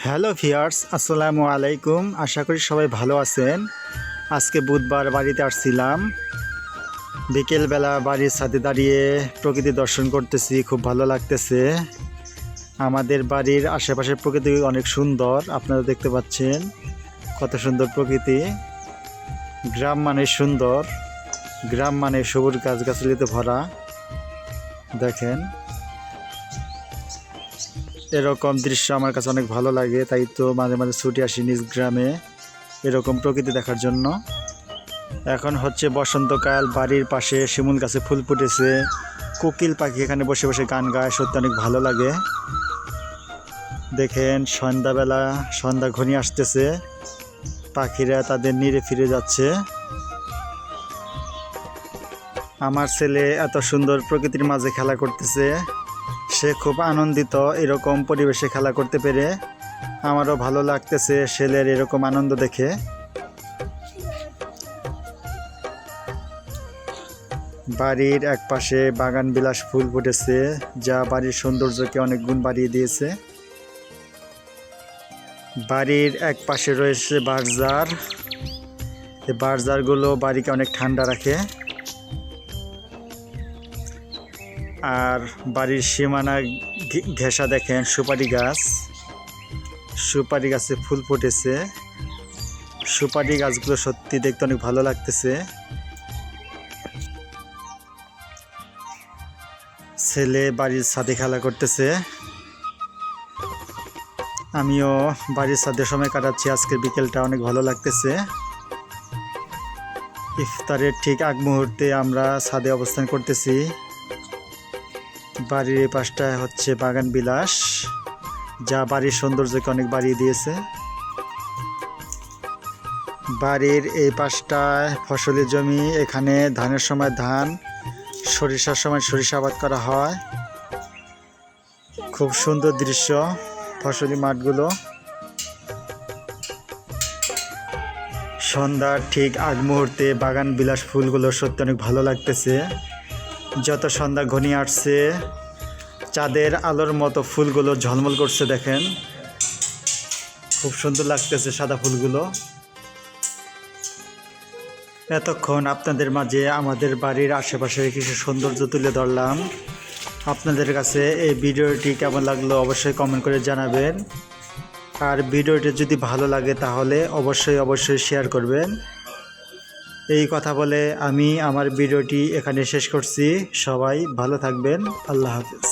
Hello viewers, আসসালামু আলাইকুম। আশা করি সবাই ভালো আছেন। আজকে বুধবার বাড়িতে আসছিলাম। বিকেলবেলা বাড়ির ছাদে দাঁড়িয়ে প্রকৃতি দর্শন করতেছি, খুব ভালো লাগতেছে। আমাদের বাড়ির আশেপাশের প্রকৃতি অনেক সুন্দর, আপনারা দেখতে পাচ্ছেন কত সুন্দর প্রকৃতি। গ্রাম মানে সুন্দর, গ্রাম মানে সবুজ গাছগাছালিতে ভরা। দেখেন, এরকম দৃশ্য আমার কাছে অনেক ভালো লাগে, তাই তো মাঝে মাঝে ছুটে আসি নিজ গ্রামে এরকম প্রকৃতি দেখার জন্য। এখন হচ্ছে বসন্তকাল, বাড়ির পাশে শিমুল গাছে ফুল ফুটেছে, কোকিল পাখি এখানে বসে বসে গান গায়, সত্যি অনেক ভালো লাগে। দেখেন, সন্ধ্যাবেলা, সন্ধ্যা ঘনিয়ে আসতেছে, পাখিরা তাদের নিরে ফিরে যাচ্ছে। আমার ছেলে এত সুন্দর প্রকৃতির মাঝে খেলা করতেছে, সে খুব আনন্দিত এরকম পরিবেশে খেলা করতে পেরে। আমারও ভালো লাগতেছে ছেলের এরকম আনন্দ দেখে। বাড়ির এক পাশে বাগান বিলাস ফুল ফুটেছে, যা বাড়ির সৌন্দর্যকে অনেক গুণ বাড়িয়ে দিয়েছে। বাড়ির এক পাশে রয়েছে বাঁশঝাড়, এই বাঁশঝাড়গুলো বাড়িকে অনেক ঠান্ডা রাখে। আর বাড়ির সীমানা ঘেঁষা দেখেন সুপারি গাছ, সুপারি গাছে ফুল ফুটেছে। সুপারি গাছগুলো সত্যি দেখতে অনেক ভালো লাগতেছে। ছেলে বাড়ির ছাদে খেলা করতেছে, আমিও বাড়ির ছাদে সময় কাটাচ্ছি। আজকের বিকেলটা অনেক ভালো লাগতেছে। ইফতারের ঠিক আগ মুহূর্তে আমরা ছাদে অবস্থান করতেছি। বাড়ির এই পাশটায় হচ্ছে বাগান বিলাস, যা বাড়ির সৌন্দর্যকে অনেক বাড়িয়ে দিয়েছে। বাড়ির এই পাশটায় ফসলি জমি, এখানে ধানের সময় ধান, সরিষার সময় সরিষা আবাদ করা হয়। খুব সুন্দর দৃশ্য ফসলি মাঠগুলো। সন্ধ্যার ঠিক আগ মুহূর্তে বাগান বিলাস ফুলগুলো সত্যি অনেক ভালো লাগতেছে। যত সন্ধ্যা ঘনিয়ে আসছে, চাঁদের আলোর মতো ফুলগুলো ঝলমল করছে। দেখেন, খুব সুন্দর লাগতেছে সাদা ফুলগুলো। এতক্ষণ আপনাদের মাঝে আমাদের বাড়ির আশেপাশের কিছু সৌন্দর্য তুলে ধরলাম। আপনাদের কাছে এই ভিডিওটি কেমন লাগলো অবশ্যই কমেন্ট করে জানাবেন। আর ভিডিওটি যদি ভালো লাগে তাহলে অবশ্যই শেয়ার করবেন। এই কথা বলে আমি আমার ভিডিওটি এখানে শেষ করছি। সবাই ভালো থাকবেন। আল্লাহ হাফেজ।